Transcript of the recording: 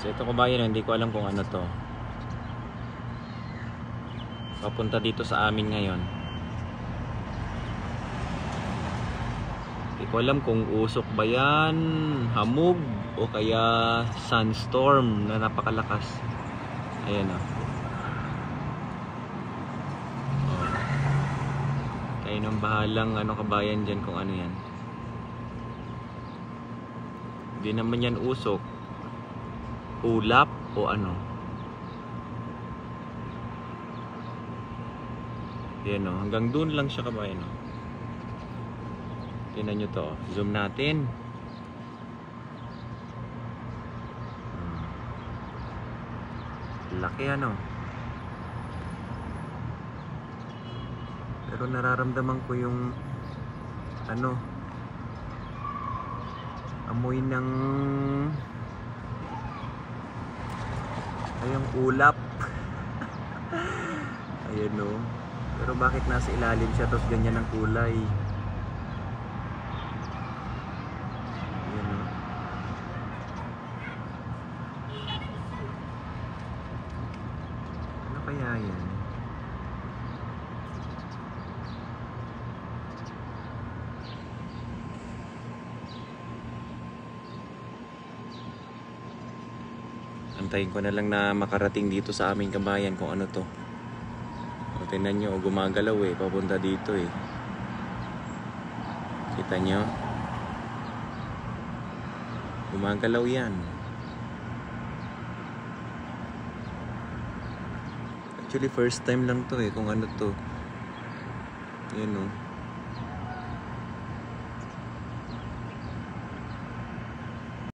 So ito kabayan, hindi ko alam kung ano to. Papunta dito sa amin ngayon. Hindi ko alam kung usok ba yan, hamog, o kaya sunstorm na napakalakas. Ayan o. Kayo nang bahalang ano kabayan dyan kung ano yan. Hindi naman yan usok, ulap o ano. Yan o, hanggang doon lang siya kabayan o. Tingnan nyo to, zoom natin. Laki ano. Pero nararamdaman ko yung ano, amoy ng ayong ulap. Ayan o. Pero bakit nasa ilalim siya tapos ganyan ang kulay? Ayan o. Ano kaya yan? Antayin ko na lang na makarating dito sa aming kabayan kung ano to. O, tingnan nyo, gumagalaw eh, papunta dito eh. Kita nyo? Gumagalaw yan. Actually first time lang to eh, kung ano to. Yan o.